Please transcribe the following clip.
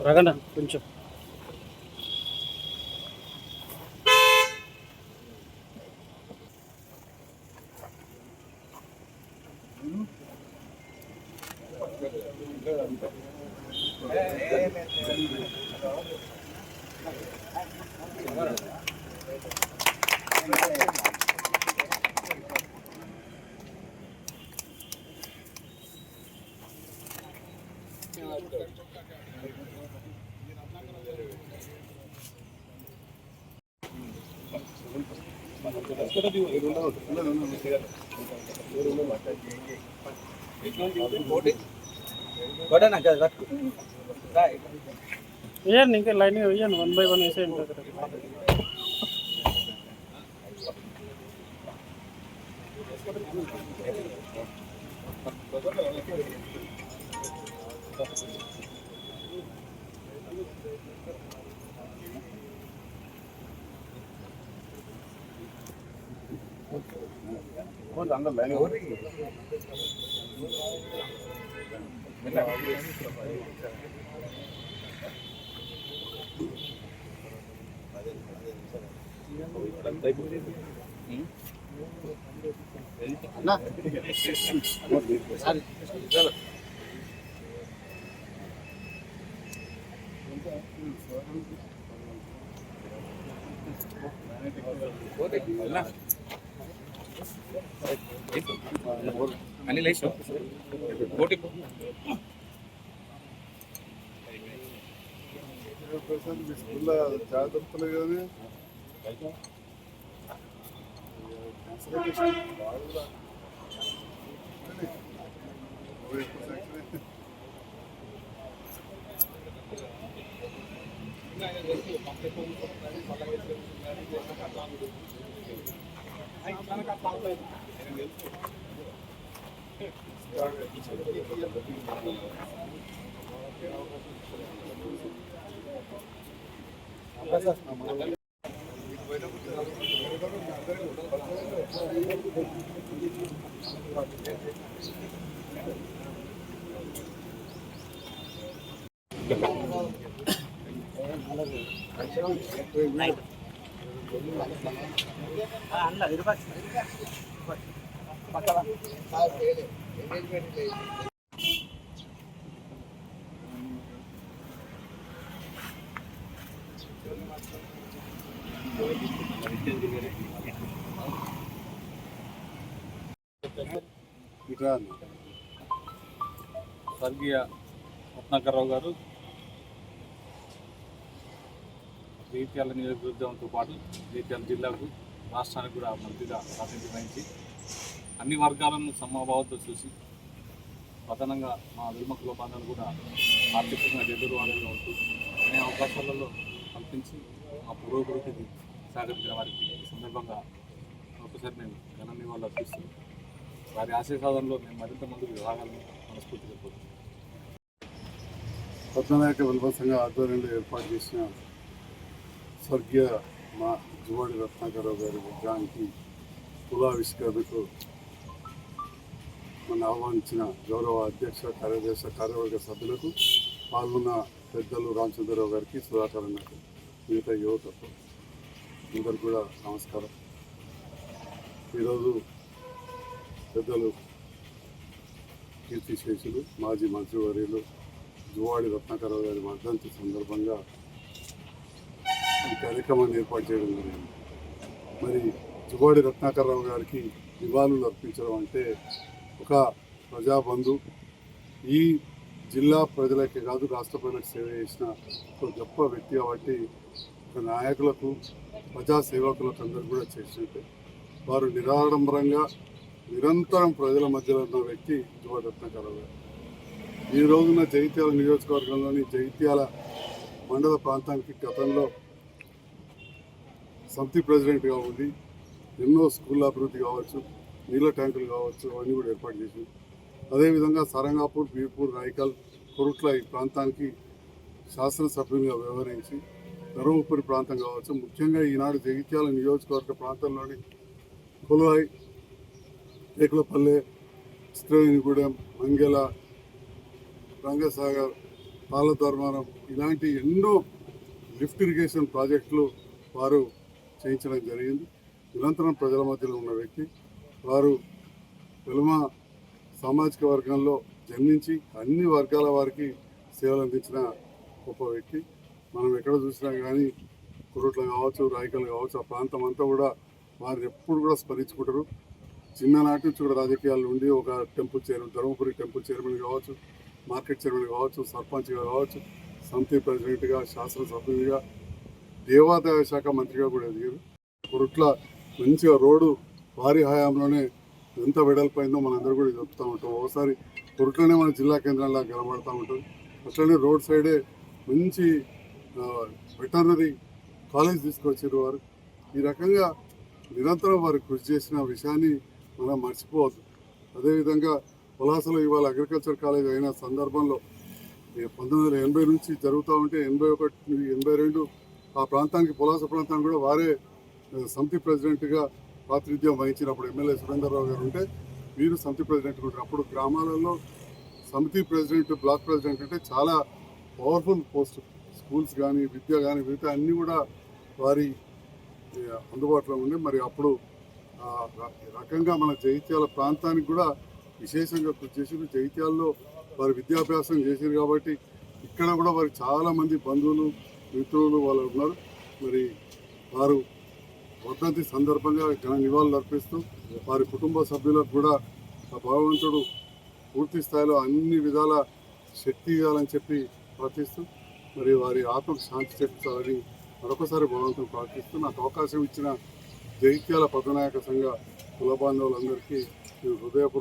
రగండ కొంచెం వేయండి, ఇంకా లైన్ వేయండి, 1 by 1 వేసేయండి. జాగ్రత్తలు కానీ స్వర్గీయ రత్నాకర్రావు గారు జగిత్యాల నియోజకవర్గంతో పాటు జగిత్యాల జిల్లాకు రాష్ట్రానికి కూడా మంత్రిగా ప్రాతినిధ్యం వహించి అన్ని వర్గాలను సమభావంతో చూసి ప్రధానంగా మా విముఖుల బాధలు కూడా ఆర్థికంగా ఎదురువాడుగా ఉంటూ అనే అవకాశాలలో కల్పించి మా పురోగతికి సహకరించిన వారికి ఈ సందర్భంగా ఒకసారి మేము ఘన నివాళులు అర్పిస్తూ వారి ఆశయ సాధనలో మేము మరింత ముందుకు రాగాలని మనస్ఫూర్తిగా కోరుతున్నాం. పద్మనాయక విలువ సంఘ ఆధ్వర్యంలో ఏర్పాటు చేసిన స్వర్గీయ మా జువాడి రత్నాకరరావు గారి విగ్రహానికి కులావిష్కరణకు మన ఆహ్వానించిన గౌరవ అధ్యక్ష కార్యవర్గ సభ్యులకు పాల్గొన్న పెద్దలు రామచంద్రరావు గారికి, సుధాకర్ అన్నకు, మిగతా యువతకు అందరు కూడా నమస్కారం. ఈరోజు పెద్దలు కీర్తిశేషులు మాజీ మంత్రివర్యులు జువాడి రత్నాకరరావు గారి వర్ధంతి సందర్భంగా ఈ కార్యక్రమాన్ని ఏర్పాటు చేయడం జరిగింది. మరి జువాడి రత్నాకరరావు గారికి నివాళులు అర్పించడం అంటే ఒక ప్రజాబంధు, ఈ జిల్లా ప్రజలకే కాదు రాష్ట్ర ప్రజలకు సేవ చేసిన ఒక గొప్ప వ్యక్తి కాబట్టి ఒక నాయకులకు, ప్రజా సేవకులకు అందరూ కూడా చేసినట్టే. వారు నిరాడంబరంగా నిరంతరం ప్రజల మధ్యలో ఉన్న వ్యక్తి జువాడి రత్నాకరరావు గారు. ఈ రోజున జగిత్యాల నియోజకవర్గంలోని జగిత్యాల మండల ప్రాంతానికి గతంలో సమితి ప్రెసిడెంట్గా ఉండి ఎన్నో స్కూళ్ళ అభివృద్ధి కావచ్చు, నీళ్ళ ట్యాంకులు కావచ్చు, అవన్నీ కూడా ఏర్పాటు చేసి, అదేవిధంగా సరంగాపూర్, బీర్పూర్, రాయికల్, కొరుట్ల ఈ ప్రాంతానికి శాసనసభ్యునిగా వ్యవహరించి ధర్మపురి ప్రాంతం కావచ్చు, ముఖ్యంగా ఈనాడు జగిత్యాల నియోజకవర్గ ప్రాంతంలోని కొలువాయి, ఏకులపల్లె, చిత్రవేణిగూడెం, మంగెల, రంగసాగర్, పాల ధర్మారం ఇలాంటి ఎన్నో లిఫ్ట్ ఇరిగేషన్ ప్రాజెక్టులు వారు చేయించడం జరిగింది. నిరంతరం ప్రజల మధ్యలో ఉన్న వ్యక్తి వారు. వెలుమ సామాజిక వర్గంలో జన్మించి అన్ని వర్గాల వారికి సేవలు అందించిన గొప్ప వ్యక్తి. మనం ఎక్కడ చూసినా కానీ కురుట్లు కావచ్చు, రాయకలు కావచ్చు, ఆ ప్రాంతం అంతా కూడా వారిని ఎప్పుడు కూడా స్మరించుకుంటారు. చిన్ననాటి నుంచి కూడా రాజకీయాల్లో ఉండి ఒక temple chairman, Dharmapuri temple chairman కావచ్చు, మార్కెట్ చైర్మన్ కావచ్చు, సర్పంచ్గా కావచ్చు, సమితి ప్రెసిడెంట్గా, శాసనసభ్యుడిగా, దేవాదాయ శాఖ మంత్రిగా కూడా ఎదిగారు. కురుట్ల మంచిగా రోడ్డు వారి హయాంలోనే ఎంత వెడల్పోయిందో మనందరూ కూడా చెప్తూ ఉంటాం. ఒకసారి కురుట్లోనే మన జిల్లా కేంద్రంలా కనబడుతూ ఉంటుంది. అట్లనే రోడ్ సైడే మంచి వెటర్నరీ కాలేజ్ తీసుకొచ్చారు వారు. ఈ రకంగా నిరంతరం వారు కృషి చేసిన విషయాన్ని మనం మర్చిపోవద్దు. అదేవిధంగా పులాసలో ఇవాళ అగ్రికల్చర్ కాలేజ్ అయిన సందర్భంలో 1980 నుంచి జరుగుతూ ఉంటే 81, 82 ఆ ప్రాంతానికి, పులాస ప్రాంతానికి కూడా వారే సమితి ప్రెసిడెంట్గా ప్రాతినిధ్యం వహించినప్పుడు ఎమ్మెల్యే సురేందర్రావు గారు ఉంటే వీరు సమితి ప్రెసిడెంట్ ఉంటారు. అప్పుడు గ్రామాలలో సమితి ప్రెసిడెంట్, బ్లాక్ ప్రెసిడెంట్ అంటే చాలా పవర్ఫుల్ పోస్ట్. స్కూల్స్ కానీ, విద్య కానీ, మిగతా అన్నీ కూడా వారి అందుబాటులో ఉండే. మరి అప్పుడు రకంగా మన జగిత్యాల ప్రాంతానికి కూడా విశేషంగా కృషి చేసి జగిత్యాలలో వారు విద్యాభ్యాసం చేశారు కాబట్టి ఇక్కడ కూడా వారికి చాలామంది బంధువులు, మిత్రులు వాళ్ళు ఉన్నారు. మరి వారు వర్ధంతి సందర్భంగా ఘన నివాళులు అర్పిస్తూ వారి కుటుంబ సభ్యులకు కూడా ఆ భగవంతుడు పూర్తి స్థాయిలో అన్ని విధాల శక్తి ఇవ్వాలని చెప్పి ప్రార్థిస్తూ మరి వారి ఆత్మకు శాంతి చేకూర్చాలని మరొకసారి భగవంతుని ప్రార్థిస్తూ నాకు అవకాశం ఇచ్చిన జగిత్యాల పద్మనాయక సంఘ కుల బాంధవులందరికీ హృదయపూర్వక